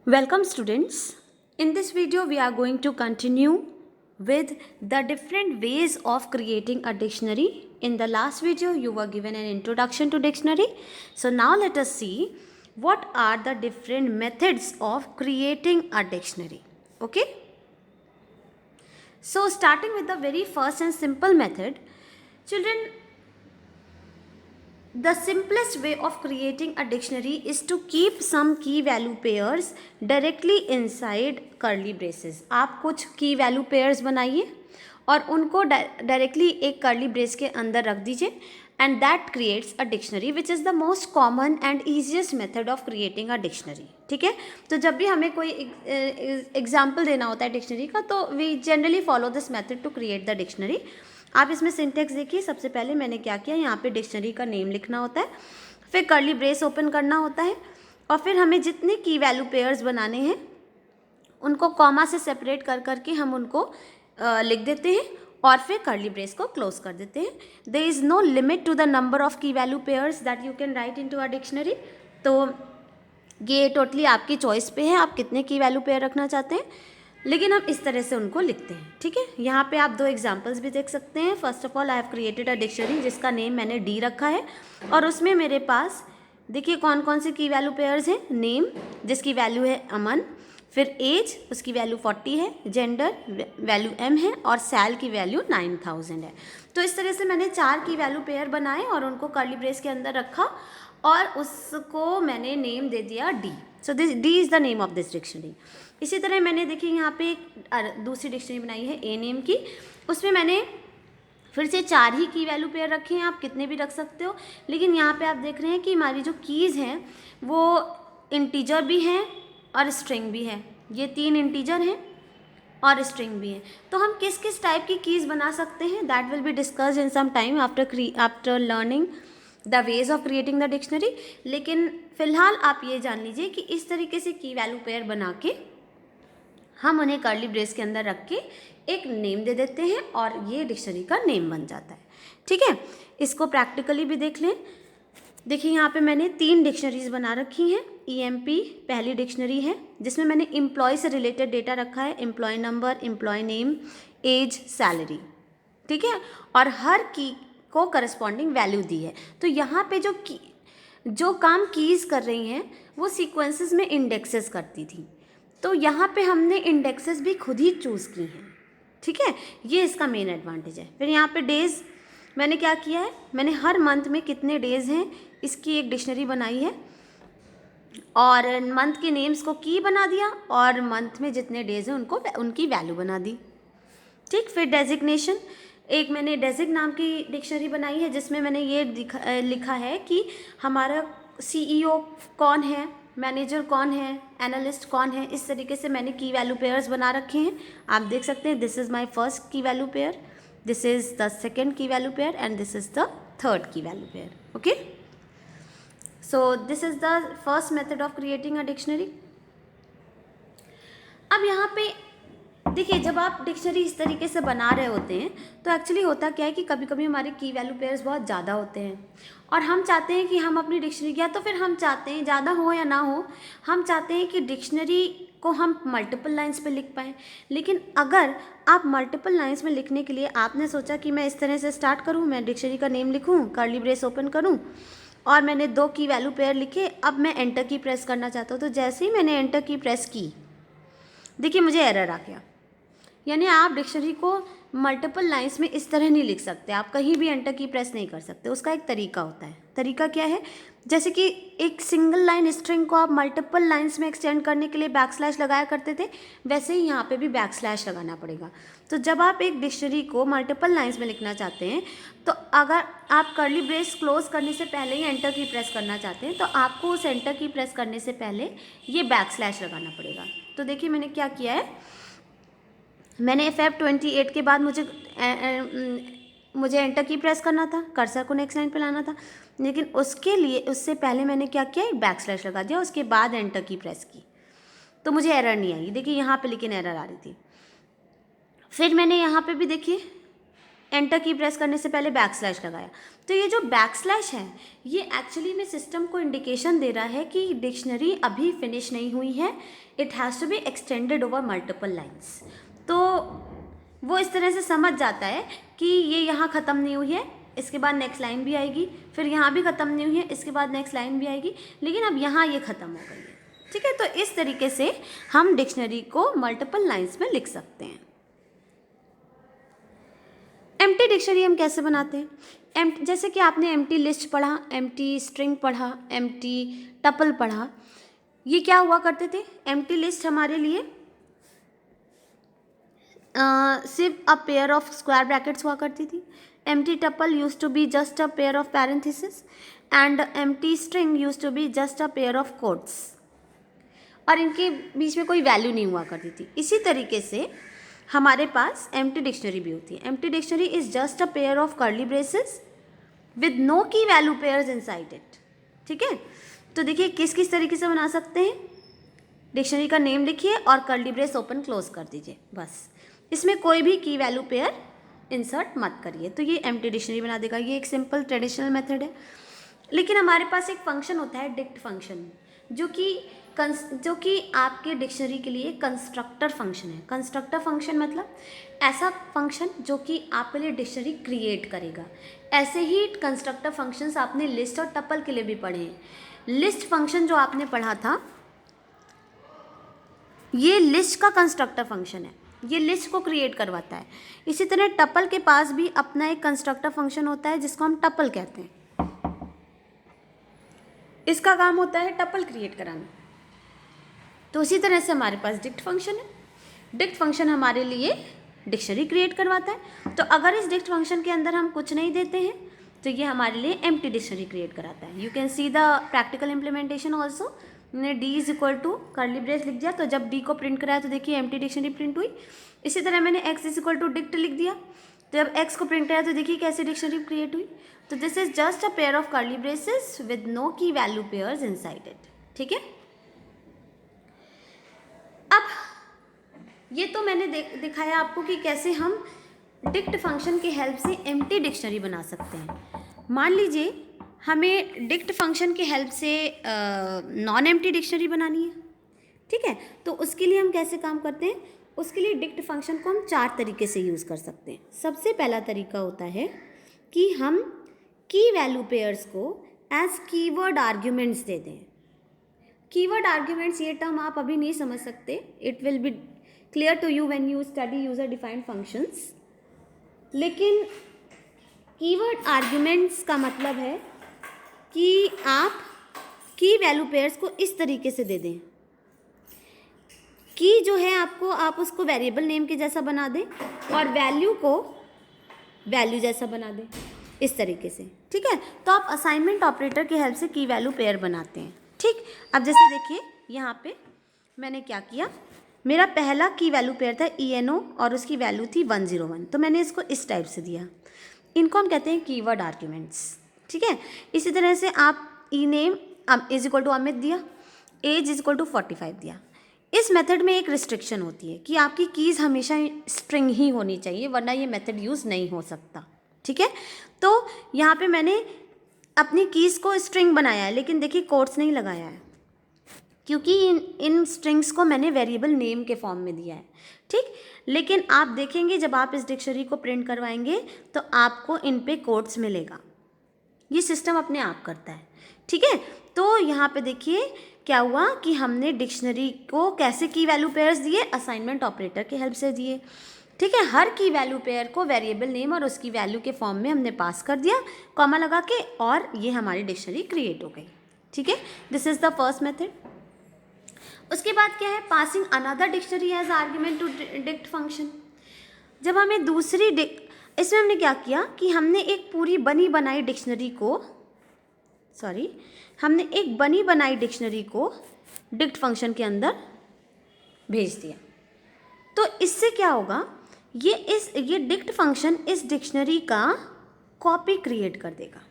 Welcome students. In this video we are going to continue with the different ways of creating a dictionary. In the last video you were given an introduction to dictionary. So now let us see what are the different methods of creating a dictionary. Okay? So starting with the very first and simple method, children, the simplest way of creating a dictionary is to keep some key value pairs directly inside curly braces. आप कुछ key value pairs बनाइए और उनको directly एक curly brace के अंदर रख दीजिए and that creates a dictionary which is the most common and easiest method of creating a dictionary. ठीक है, तो जब भी हमें कोई एग्जाम्पल देना होता है डिक्शनरी का तो we generally follow this method to create the dictionary. आप इसमें सिंटेक्स देखिए, सबसे पहले मैंने क्या किया, यहाँ पे डिक्शनरी का नेम लिखना होता है, फिर कर्ली ब्रेस ओपन करना होता है और फिर हमें जितने की वैल्यू पेयर्स बनाने हैं उनको कॉमा से सेपरेट कर करके हम उनको लिख देते हैं और फिर कर्ली ब्रेस को क्लोज कर देते हैं. There is no limit to the number of key value pairs that you can write into a dictionary. तो ये टोटली आपकी चॉइस पे है, आप कितने की वैल्यू पेयर रखना चाहते हैं, लेकिन हम इस तरह से उनको लिखते हैं. ठीक है, यहाँ पे आप दो एग्जांपल्स भी देख सकते हैं. First of all I have created a dictionary जिसका नेम मैंने डी रखा है और उसमें मेरे पास देखिए कौन कौन से की वैल्यू पेयर्स हैं. नेम जिसकी वैल्यू है अमन, फिर एज उसकी वैल्यू 40 है, जेंडर वैल्यू एम है और सैल की वैल्यू 9000 है. तो इस तरह से मैंने 4 की वैल्यू पेयर बनाए और उनको कर्ली ब्रेस के अंदर रखा और उसको मैंने नेम दे दिया D. So this D is the name of this dictionary. इसी तरह मैंने देखिए यहाँ पे एक दूसरी डिक्शनरी बनाई है ए नेम की, उसमें मैंने फिर से 4 ही की वैल्यू पेयर रखे हैं, आप कितने भी रख सकते हो. लेकिन यहाँ पे आप देख रहे हैं कि हमारी जो कीज़ हैं वो इंटीजर भी हैं और स्ट्रिंग भी है. ये 3 इंटीजर हैं और स्ट्रिंग भी है. तो हम किस किस टाइप की कीज़ बना सकते हैं that will be discussed in some time after learning the ways of creating the dictionary. लेकिन फ़िलहाल आप ये जान लीजिए कि इस तरीके से की वैल्यू पेयर बना के हम उन्हें कर्ली ब्रेस के अंदर रख के एक नेम दे देते हैं और ये डिक्शनरी का नेम बन जाता है. ठीक है, इसको प्रैक्टिकली भी देख लें. देखिए यहाँ पे मैंने 3 डिक्शनरीज बना रखी हैं. EMP पहली डिक्शनरी है जिसमें मैंने एम्प्लॉय से रिलेटेड डेटा रखा है, employ number, employ name, age, salary. ठीक है, और हर की को करस्पॉन्डिंग वैल्यू दी है. तो यहाँ पे जो काम कीज़ कर रही हैं वो सीक्वेंसेस में इंडेक्सेस करती थी, तो यहाँ पे हमने इंडेक्सेस भी खुद ही चूज़ की हैं. ठीक है, ये इसका मेन एडवांटेज है. फिर यहाँ पे डेज़ मैंने क्या किया है, मैंने हर मंथ में कितने डेज़ हैं इसकी एक डिक्शनरी बनाई है और मंथ के नेम्स को की बना दिया और मंथ में जितने डेज़ हैं उनको उनकी वैल्यू बना दी. ठीक, फिर डेजिग्नेशन, एक मैंने डेजिग नाम की डिक्शनरी बनाई है जिसमें मैंने ये लिखा है कि हमारा CEO कौन है, मैनेजर कौन है, एनालिस्ट कौन है. इस तरीके से मैंने की वैल्यू पेयर्स बना रखे हैं. आप देख सकते हैं this is my first key value pair, this is the second key value pair and this is the third key value pair. Okay, so this is the first method of creating a dictionary. अब यहाँ पे देखिए जब आप dictionary इस तरीके से बना रहे होते हैं तो एक्चुअली होता क्या है कि कभी कभी हमारे की वैल्यू पेयर्स बहुत ज़्यादा होते हैं और हम चाहते हैं कि हम अपनी डिक्शनरी, या तो फिर हम चाहते हैं ज़्यादा हो या ना हो, हम चाहते हैं कि डिक्शनरी को हम मल्टीपल लाइंस पे लिख पाएँ. लेकिन अगर आप मल्टीपल लाइंस में लिखने के लिए आपने सोचा कि मैं इस तरह से स्टार्ट करूँ, मैं डिक्शनरी का नेम लिखूँ, कर्ली ब्रेस ओपन करूँ और मैंने 2 की वैल्यू पेयर लिखे, अब मैं एंटर की प्रेस करना चाहता हूँ. तो जैसे ही मैंने एंटर की प्रेस की देखिए मुझे एरर आ गया. यानी आप डिक्शनरी को मल्टीपल लाइंस में इस तरह नहीं लिख सकते, आप कहीं भी एंटर की प्रेस नहीं कर सकते. उसका एक तरीका होता है. तरीका क्या है, जैसे कि एक सिंगल लाइन स्ट्रिंग को आप मल्टीपल लाइंस में एक्सटेंड करने के लिए बैकस्लैश लगाया करते थे, वैसे ही यहाँ पे भी बैकस्लैश लगाना पड़ेगा. तो जब आप एक डिक्शनरी को मल्टीपल लाइंस में लिखना चाहते हैं तो अगर आप कर्ली ब्रेस क्लोज करने से पहले ही एंटर की प्रेस करना चाहते हैं तो आपको उस एंटर की प्रेस करने से पहले ये बैकस्लैश लगाना पड़ेगा. तो देखिए मैंने क्या किया है, मैंने FF28 के बाद मुझे एंटर की प्रेस करना था, कर्सर को नेक्स्ट लाइन पे लाना था, लेकिन उसके लिए उससे पहले मैंने क्या किया, एक बैकस्लैश लगा दिया, उसके बाद एंटर की प्रेस की तो मुझे एरर नहीं आई. देखिए यहाँ पे लेकिन एरर आ रही थी. फिर मैंने यहाँ पे भी देखिए एंटर की प्रेस करने से पहले बैकस्लैश लगाया। तो ये जो बैकस्लैश है ये एक्चुअली में सिस्टम को इंडिकेशन दे रहा है कि डिक्शनरी अभी फिनिश नहीं हुई है, it has to be extended over multiple lines. तो वो इस तरह से समझ जाता है कि ये यहाँ ख़त्म नहीं हुई है, इसके बाद नेक्स्ट लाइन भी आएगी, फिर यहाँ भी ख़त्म नहीं हुई है, इसके बाद नेक्स्ट लाइन भी आएगी, लेकिन अब यहाँ ये ख़त्म हो गई है। ठीक है, तो इस तरीके से हम डिक्शनरी को मल्टीपल लाइन्स में लिख सकते हैं। एम्प्टी डिक्शनरी हम कैसे बनाते हैं? जैसे कि आपने एम्प्टी लिस्ट पढ़ा, एम्प्टी स्ट्रिंग पढ़ा, एम्प्टी टपल पढ़ा। ये क्या हुआ करते थे? एम्प्टी लिस्ट हमारे लिए सिर्फ a pair of square brackets हुआ करती थी। Empty tuple use to be just a pair of parenthesis and empty string use to be just a pair of quotes, और इनके बीच में कोई वैल्यू नहीं हुआ करती थी। इसी तरीके से हमारे पास एम्प्टी डिक्शनरी भी होती है। Empty dictionary is just a pair of curly braces with no key value pairs inside it. ठीक है, तो देखिए किस किस तरीके से बना सकते हैं। डिक्शनरी का नेम लिखिए और कर्ली ब्रेस ओपन क्लोज कर दीजिए, बस। इसमें कोई भी की वैल्यू पेयर इंसर्ट मत करिए, तो ये एम्प्टी डिक्शनरी बना देगा। ये एक सिंपल ट्रेडिशनल मेथड है। लेकिन हमारे पास एक फंक्शन होता है डिक्ट फंक्शन, जो कि आपके डिक्शनरी के लिए कंस्ट्रक्टर फंक्शन है। कंस्ट्रक्टर फंक्शन मतलब ऐसा फंक्शन जो कि आपके लिए डिक्शनरी क्रिएट करेगा। ऐसे ही कंस्ट्रक्टर फंक्शंस आपने लिस्ट और टपल के लिए भी पढ़े हैं। लिस्ट फंक्शन जो आपने पढ़ा था ये लिस्ट का कंस्ट्रक्टर फंक्शन है, ये लिस्ट को क्रिएट करवाता है। इसी तरह टपल के पास भी अपना एक कंस्ट्रक्टर फंक्शन होता है जिसको हम टपल कहते हैं। इसका काम होता है टपल क्रिएट कराना। तो उसी तरह से हमारे पास डिक्ट फंक्शन है। डिक्ट फंक्शन हमारे लिए डिक्शनरी क्रिएट करवाता है। तो अगर इस डिक्ट फंक्शन के अंदर हम कुछ नहीं देते हैं तो ये हमारे लिए एम्प्टी डिक्शनरी क्रिएट कराता है। You can see the practical implementation also. मैंने D is equal to curly brace लिख दिया, तो जब डी को प्रिंट कराया तो देखिए एम्प्टी डिक्शनरी प्रिंट हुई। इसी तरह मैंने x is equal to dict लिख दिया, तो जब एक्स को प्रिंट कराया तो देखिए कैसे डिक्शनरी क्रिएट हुई। तो this is just a pair of curly braces with no key value pairs inside it. ठीक है, अब ये तो मैंने दिखाया आपको कि कैसे हम डिक्ट फंक्शन की हेल्प से एम्प्टी डिक्शनरी बना सकते हैं। मान लीजिए हमें डिक्ट फंक्शन की हेल्प से नॉन एम्प्टी डिक्शनरी बनानी है। ठीक है, तो उसके लिए हम कैसे काम करते हैं? उसके लिए डिक्ट फंक्शन को हम 4 तरीके से यूज़ कर सकते हैं। सबसे पहला तरीका होता है कि हम की वैल्यू पेयर्स को एज कीवर्ड आर्ग्यूमेंट्स दे दें। कीवर्ड आर्ग्यूमेंट्स ये टर्म आप अभी नहीं समझ सकते, it will be clear to you when you study user defined functions. लेकिन कीवर्ड आर्ग्यूमेंट्स का मतलब है कि आप की वैल्यू पेयर्स को इस तरीके से दे दें। की जो है आपको, आप उसको वेरिएबल नेम के जैसा बना दें और वैल्यू को वैल्यू जैसा बना दें, इस तरीके से। ठीक है, तो आप असाइनमेंट ऑपरेटर की हेल्प से की वैल्यू पेयर बनाते हैं। ठीक, अब जैसे देखिए यहाँ पे मैंने क्या किया, मेरा पहला की वैल्यू पेयर था ENO और उसकी वैल्यू थी 101, तो मैंने इसको इस टाइप से दिया। इनको हम कहते हैं कीवर्ड आर्ग्यूमेंट्स। ठीक है, इसी तरह से आप ENAME is equal to Amit दिया, एज इज इक्वल टू 45 दिया। इस मेथड में एक रिस्ट्रिक्शन होती है कि आपकी कीज़ हमेशा स्ट्रिंग ही होनी चाहिए, वरना ये मेथड यूज़ नहीं हो सकता। ठीक है, तो यहाँ पे मैंने अपनी कीज़ को स्ट्रिंग बनाया है, लेकिन देखिए कोट्स नहीं लगाया है क्योंकि इन स्ट्रिंग्स को मैंने वेरिएबल नेम के फॉर्म में दिया है। ठीक, लेकिन आप देखेंगे जब आप इस डिक्शनरी को प्रिंट करवाएंगे तो आपको इन पे कोट्स मिलेगा। ये सिस्टम अपने आप करता है। ठीक है, तो यहाँ पे देखिए क्या हुआ कि हमने डिक्शनरी को कैसे की वैल्यू पेयर्स दिए, असाइनमेंट ऑपरेटर की हेल्प से दिए। ठीक है, हर की वैल्यू पेयर को वेरिएबल नेम और उसकी वैल्यू के फॉर्म में हमने पास कर दिया कॉमा लगा के, और ये हमारी डिक्शनरी क्रिएट हो गई। ठीक है, this is the first method. उसके बाद क्या है, passing another dictionary as argument to dict function. जब हमें दूसरी इसमें हमने क्या किया कि हमने एक पूरी बनी बनाई डिक्शनरी को डिक्ट फंक्शन के अंदर भेज दिया। तो इससे क्या होगा, ये डिक्ट फंक्शन इस डिक्शनरी का कॉपी क्रिएट कर देगा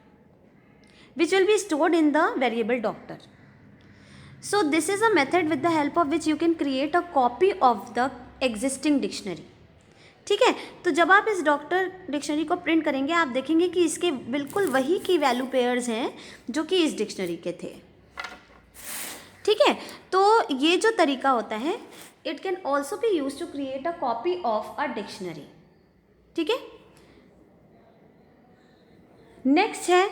which will be stored in the variable doctor. So this is a method with the help of which you can create a copy of the existing dictionary. ठीक है। तो जब आप इस डॉक्टर डिक्शनरी को print करेंगे आप देखेंगे कि इसके बिल्कुल वही की वैल्यू पेयर्स हैं जो कि इस डिक्शनरी के थे। ठीक है, तो ये जो तरीका होता है it can also be use to create a copy of a dictionary. ठीक है, नेक्स्ट है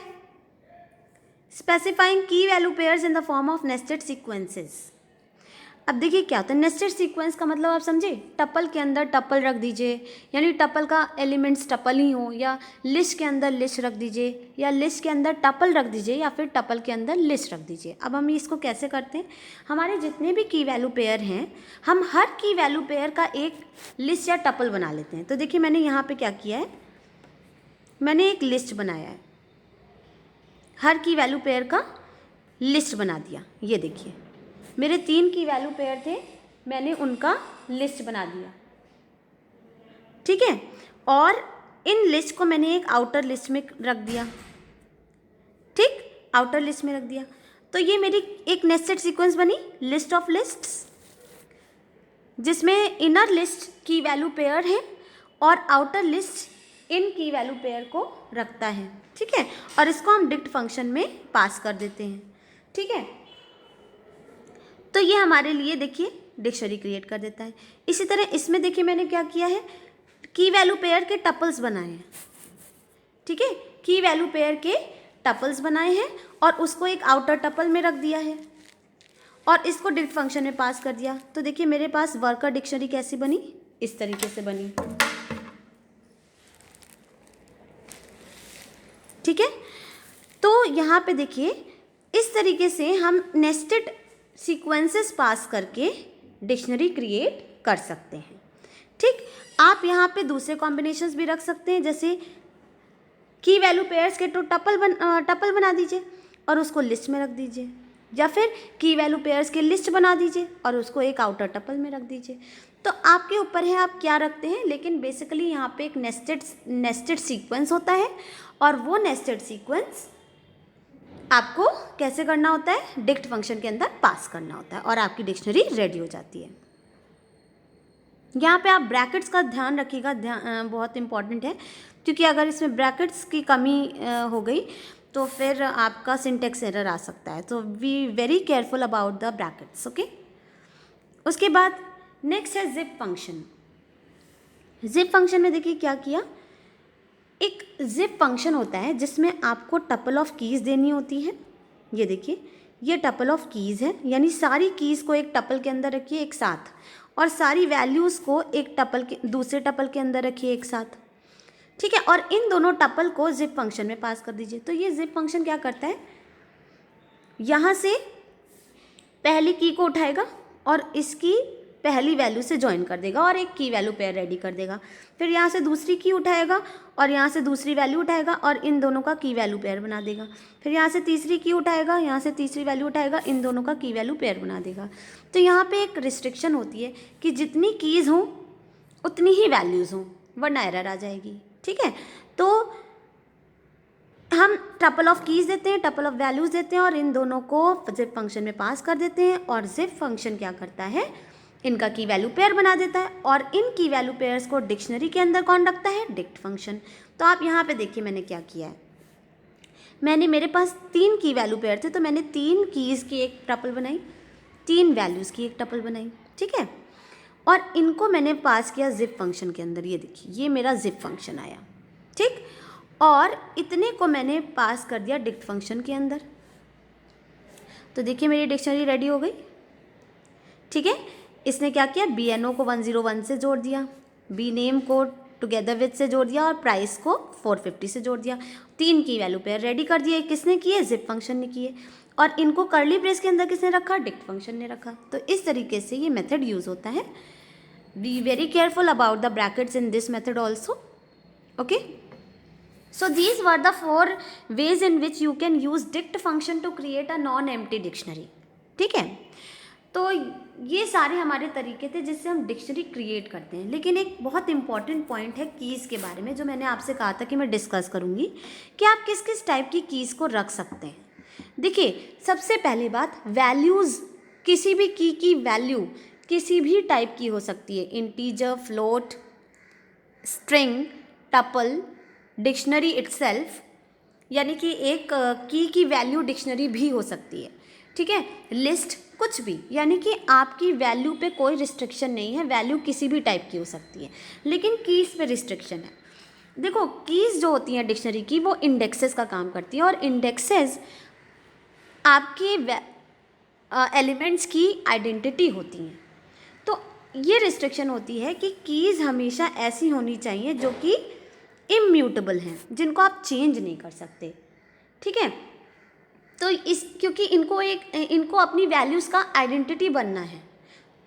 specifying key value pairs in the form of nested sequences. अब देखिए क्या होता है नेस्टेड सीक्वेंस का मतलब आप समझे, टपल के अंदर टपल रख दीजिए, यानी टपल का एलिमेंट्स टपल ही हो, या लिस्ट के अंदर लिस्ट रख दीजिए, या लिस्ट के अंदर टपल रख दीजिए, या फिर टपल के अंदर लिस्ट रख दीजिए। अब हम इसको कैसे करते हैं, हमारे जितने भी की वैल्यू पेयर हैं हम हर की वैल्यू पेयर का एक लिस्ट या टपल बना लेते हैं। तो देखिए मैंने यहाँ पर क्या किया है, मैंने एक लिस्ट बनाया है, हर की वैल्यू पेयर का लिस्ट बना दिया। ये देखिए मेरे 3 की वैल्यू पेयर थे, मैंने उनका लिस्ट बना दिया। ठीक है, और इन लिस्ट को मैंने एक आउटर लिस्ट में रख दिया। ठीक, आउटर लिस्ट में रख दिया तो ये मेरी एक नेस्टेड सीक्वेंस बनी, लिस्ट ऑफ लिस्ट्स, जिसमें इनर लिस्ट की वैल्यू पेयर है और आउटर लिस्ट इन की वैल्यू पेयर को रखता है। ठीक है, और इसको हम डिक्ट फंक्शन में पास कर देते हैं। ठीक है, तो ये हमारे लिए देखिए डिक्शनरी क्रिएट कर देता है। इसी तरह इसमें देखिए मैंने क्या किया है, की वैल्यू पेयर के टपल्स बनाए हैं। ठीक है, की वैल्यू पेयर के टपल्स बनाए हैं और उसको एक आउटर टपल में रख दिया है और इसको डिक्ट फंक्शन में पास कर दिया। तो देखिए मेरे पास वर्कर डिक्शनरी कैसी बनी, इस तरीके से बनी। ठीक है, तो यहाँ पे देखिए इस तरीके से हम नेस्टेड सीक्वेंसेस पास करके डिक्शनरी क्रिएट कर सकते हैं। ठीक, आप यहाँ पे दूसरे कॉम्बिनेशंस भी रख सकते हैं, जैसे की वैल्यू पेयर्स के तो टपल बना दीजिए और उसको लिस्ट में रख दीजिए, या फिर की वैल्यू पेयर्स के लिस्ट बना दीजिए और उसको एक आउटर टपल में रख दीजिए। तो आपके ऊपर है आप क्या रखते हैं, लेकिन बेसिकली यहाँ पे एक नेस्टेड सीक्वेंस होता है और वो नेस्टेड सीक्वेंस आपको कैसे करना होता है, डिक्ट फंक्शन के अंदर पास करना होता है और आपकी डिक्शनरी रेडी हो जाती है। यहाँ पे आप ब्रैकेट्स का ध्यान रखिएगा, बहुत इंपॉर्टेंट है, क्योंकि अगर इसमें ब्रैकेट्स की कमी हो गई तो फिर आपका सिंटेक्स एरर आ सकता है। तो be very careful about the brackets. Okay, उसके बाद नेक्स्ट है जिप फंक्शन। जिप फंक्शन में देखिए क्या किया, एक जिप फंक्शन होता है जिसमें आपको टपल ऑफ कीज़ देनी होती है। ये देखिए ये टपल ऑफ कीज़ है, यानी सारी कीज़ को एक टपल के अंदर रखिए एक साथ और सारी वैल्यूज़ को एक टपल के दूसरे टपल के अंदर रखिए एक साथ। ठीक है, और इन दोनों टपल को जिप फंक्शन में पास कर दीजिए। तो ये जिप फंक्शन क्या करता है, यहाँ से पहली की को उठाएगा और इसकी पहली वैल्यू से ज्वाइन कर देगा और एक की वैल्यू पेयर रेडी कर देगा। फिर यहाँ से दूसरी की उठाएगा और यहाँ से दूसरी वैल्यू उठाएगा और इन दोनों का की वैल्यू पेयर बना देगा। फिर यहाँ से तीसरी की उठाएगा, यहाँ से तीसरी वैल्यू उठाएगा, इन दोनों का की वैल्यू पेयर बना देगा। तो यहाँ पे एक रिस्ट्रिक्शन होती है कि जितनी कीज़ हों उतनी ही वैल्यूज़ हों, वरना एरर आ जाएगी। ठीक है, तो हम टपल ऑफ कीज़ देते हैं, टपल ऑफ वैल्यूज़ देते हैं और इन दोनों को जिप फंक्शन में पास कर देते हैं और जिप फंक्शन क्या करता है, इनका की वैल्यू पेयर बना देता है और इन की वैल्यू पेयर्स को डिक्शनरी के अंदर कौन रखता है, डिक्ट फंक्शन। तो आप यहाँ पे देखिए मैंने क्या किया है, मैंने मेरे पास 3 की वैल्यू पेयर थे तो मैंने 3 कीज़ की एक टपल बनाई, 3 वैल्यूज़ की एक टपल बनाई। ठीक है, और इनको मैंने पास किया जिप फंक्शन के अंदर। ये देखिए ये मेरा जिप फंक्शन आया। ठीक, और इतने को मैंने पास कर दिया डिक्ट फंक्शन के अंदर। तो देखिए मेरी डिक्शनरी रेडी हो गई। ठीक है, इसने क्या किया, BNO को 101 से जोड़ दिया, बी नेम को टुगेदर विथ से जोड़ दिया और प्राइस को 450 से जोड़ दिया। 3 की वैल्यू पेयर रेडी कर दिए, किसने किए, जिप फंक्शन ने किए। और इनको कर्ली ब्रेस के अंदर किसने रखा, डिक्ट फंक्शन ने रखा। तो इस तरीके से ये मेथड यूज़ होता है। Be very careful about the brackets in this method also. Okay, so these were the 4 ways in which you can use dict function to create a non-empty dictionary. ठीक है, तो ये सारे हमारे तरीके थे जिससे हम डिक्शनरी क्रिएट करते हैं। लेकिन एक बहुत इंपॉर्टेंट पॉइंट है कीज़ के बारे में, जो मैंने आपसे कहा था कि मैं डिस्कस करूँगी कि आप किस किस टाइप की कीज़ को रख सकते हैं। देखिए सबसे पहली बात, वैल्यूज़, किसी भी की वैल्यू किसी भी टाइप की हो सकती है, integer, float, string, tuple, dictionary itself, यानी कि एक की वैल्यू डिक्शनरी भी हो सकती है, ठीक है, लिस्ट, कुछ भी, यानी कि आपकी वैल्यू पे कोई रिस्ट्रिक्शन नहीं है, वैल्यू किसी भी टाइप की हो सकती है, लेकिन कीज़ पे रिस्ट्रिक्शन है। देखो कीज़ जो होती हैं डिक्शनरी की वो इंडेक्सेस का काम करती हैं, और इंडेक्सेस आपके एलिमेंट्स की आइडेंटिटी होती हैं। तो ये रिस्ट्रिक्शन होती है कि कीज़ हमेशा ऐसी होनी चाहिए जो कि इम्यूटेबल हैं, जिनको आप चेंज नहीं कर सकते, ठीक है। तो क्योंकि इनको अपनी वैल्यूज़ का आइडेंटिटी बनना है,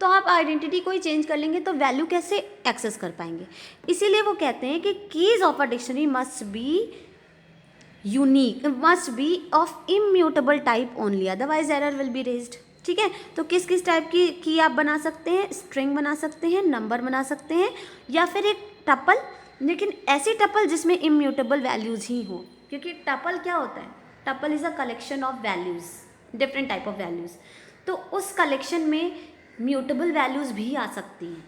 तो आप आइडेंटिटी को ही चेंज कर लेंगे तो वैल्यू कैसे एक्सेस कर पाएंगे। इसीलिए वो कहते हैं कि keys of a dictionary must be unique, must be of immutable type only, otherwise error will be raised, ठीक है। तो किस किस टाइप की आप बना सकते हैं, स्ट्रिंग बना सकते हैं, नंबर बना सकते हैं, या फिर एक टपल, लेकिन ऐसी टपल जिसमें इम्यूटेबल वैल्यूज़ ही हो, क्योंकि टपल क्या होता है, tuple is a collection of values, different type of values, तो उस कलेक्शन में म्यूटेबल वैल्यूज़ भी आ सकती हैं।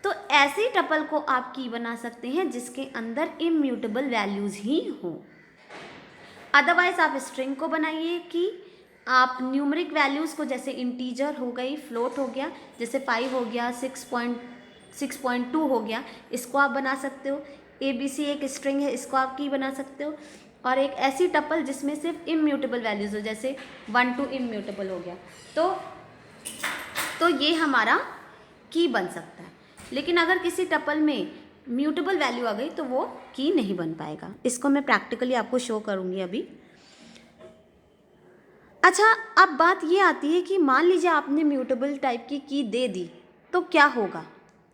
तो ऐसी टपल को आप की बना सकते हैं जिसके अंदर इम्यूटेबल वैल्यूज़ ही हों। अदरवाइज आप स्ट्रिंग को बनाइए कि आप न्यूमरिक वैल्यूज़ को, जैसे इंटीजर हो गई, फ्लोट हो गया, जैसे 5 हो गया, 6.2 हो गया, इसको आप बना सकते हो। ABC एक स्ट्रिंग है, इसको आप की बना सकते हो। और एक ऐसी टपल जिसमें सिर्फ इम्यूटेबल वैल्यूज़ हो, जैसे 1 2 इम्यूटेबल हो गया, तो ये हमारा की बन सकता है। लेकिन अगर किसी टपल में म्यूटेबल वैल्यू आ गई तो वो की नहीं बन पाएगा। इसको मैं प्रैक्टिकली आपको शो करूँगी अभी। अच्छा, अब बात ये आती है कि मान लीजिए आपने म्यूटेबल टाइप की दे दी तो क्या होगा।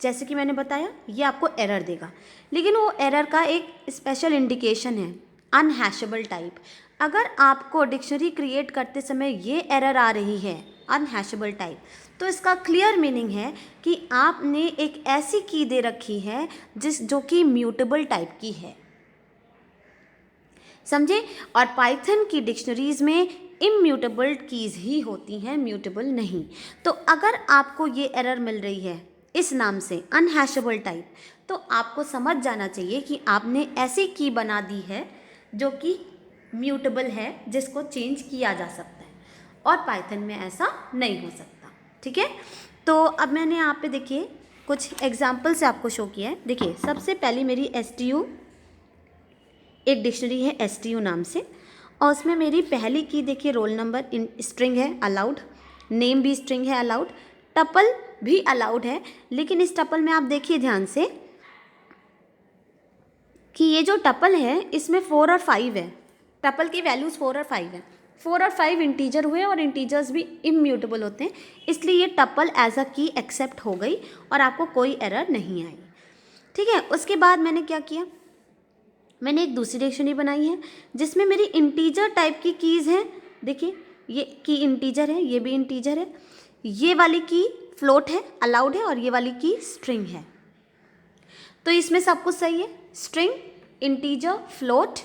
जैसे कि मैंने बताया ये आपको एरर देगा, लेकिन वो एरर का एक स्पेशल इंडिकेशन है, अनहैशेबल टाइप। अगर आपको डिक्शनरी क्रिएट करते समय ये एरर आ रही है अनहैशेबल टाइप, तो इसका क्लियर मीनिंग है कि आपने एक ऐसी की दे रखी है जो कि म्यूटेबल टाइप की है, समझे। और पाइथन की डिक्शनरीज में इम्यूटेबल कीज़ ही होती हैं, म्यूटेबल नहीं। तो अगर आपको ये एरर मिल रही है इस नाम से अनहैशेबल टाइप, तो आपको समझ जाना चाहिए कि आपने ऐसी की बना दी है जो कि म्यूटेबल है, जिसको चेंज किया जा सकता है, और पाइथन में ऐसा नहीं हो सकता, ठीक है। तो अब मैंने यहाँ पे देखिए कुछ एग्जाम्पल से आपको शो किया है। देखिए सबसे पहली मेरी STU एक डिक्शनरी है STU नाम से, और उसमें मेरी पहली की देखिए रोल नंबर इन स्ट्रिंग है अलाउड, नेम भी स्ट्रिंग है अलाउड, टपल भी अलाउड है। लेकिन इस टपल में आप देखिए ध्यान से कि ये जो टपल है इसमें 4 और 5 है, टपल की वैल्यूज़ 4 और 5 है। 4 और 5 इंटीजर हुए, और इंटीजर्स भी इम्यूटेबल होते हैं, इसलिए ये टपल एज अ की एक्सेप्ट हो गई और आपको कोई एरर नहीं आई, ठीक है। उसके बाद मैंने क्या किया, मैंने एक दूसरी डिक्शनरी बनाई है जिसमें मेरी इंटीजर टाइप की कीज़ हैं। देखिए ये की इंटीजर है, ये भी इंटीजर है, ये वाली की फ्लोट है अलाउड है, और ये वाली की स्ट्रिंग है। तो इसमें सब कुछ सही है, string, integer, float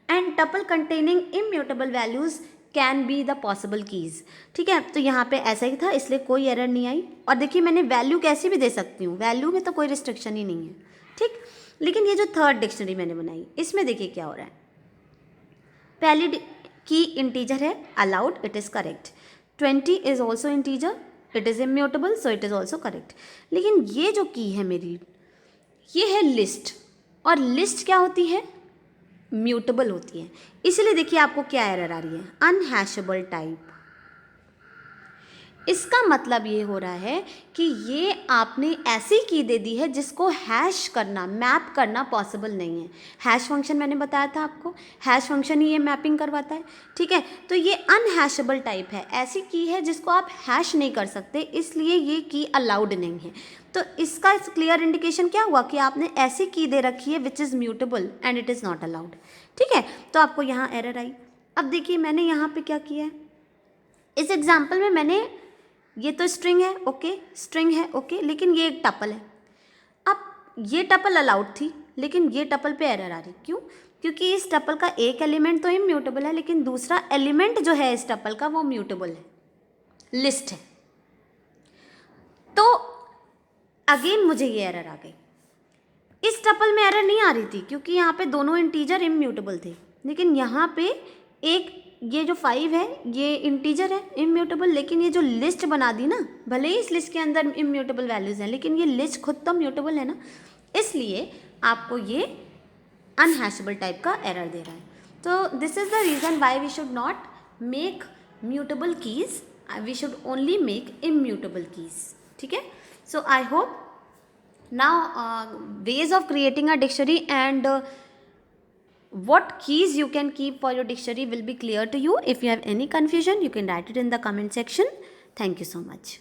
and tuple containing immutable values can be the possible keys, ठीक है। तो यहाँ पे ऐसा ही था, इसलिए कोई एरर नहीं आई। और देखिए मैंने वैल्यू कैसी भी दे सकती हूँ, वैल्यू में तो कोई रिस्ट्रिक्शन ही नहीं है, ठीक। लेकिन ये जो थर्ड डिक्शनरी मैंने बनाई, इसमें देखिए क्या हो रहा है। पहली की इंटीजर है allowed, it is correct. 20 is also integer, it is immutable, so it is also correct. लेकिन ये जो की है मेरी, ये है लिस्ट, और लिस्ट क्या होती है, म्यूटेबल होती है। इसलिए देखिए आपको क्या एरर आ रही है, अनहैशेबल टाइप। इसका मतलब ये हो रहा है कि ये आपने ऐसी की दे दी है जिसको हैश करना, मैप करना पॉसिबल नहीं है। हैश फंक्शन मैंने बताया था आपको, हैश फंक्शन ही ये मैपिंग करवाता है, ठीक है। तो ये अनहैशेबल टाइप है, ऐसी की है जिसको आप हैश नहीं कर सकते, इसलिए ये की अलाउड नहीं है। तो इसका क्लियर इंडिकेशन क्या हुआ कि आपने ऐसी की दे रखी है which is mutable and it is not allowed, ठीक है। तो आपको यहाँ एरर आई। अब देखिए मैंने यहाँ पे क्या किया है, इस एग्जाम्पल में मैंने, ये तो स्ट्रिंग है ओके, स्ट्रिंग है ओके, लेकिन ये एक टपल है। अब ये टपल अलाउड थी, लेकिन ये टपल पे एरर आ रही, क्यों? क्योंकि इस टपल का एक एलिमेंट तो इम्यूटेबल है, लेकिन दूसरा एलिमेंट जो है इस टपल का वो म्यूटेबल है, लिस्ट है। तो अगेन मुझे ये एरर आ गई। टपल में एरर नहीं आ रही थी क्योंकि यहाँ पे दोनों इंटीजर इम्यूटेबल थे, लेकिन यहाँ पे एक ये जो 5 है ये इंटीजर है इम्यूटेबल, लेकिन ये जो लिस्ट बना दी ना, भले ही इस लिस्ट के अंदर इम्यूटेबल वैल्यूज़ हैं लेकिन ये लिस्ट खुद तो म्यूटेबल है ना, इसलिए आपको ये अनहैशेबल टाइप का एरर दे रहा है। तो this is the reason why we should not make mutable keys, we should only make immutable keys. ठीक है, so I hope now ways of creating a dictionary and what keys you can keep for your dictionary will be clear to you. If you have any confusion, you can write it in the comment section. Thank you so much.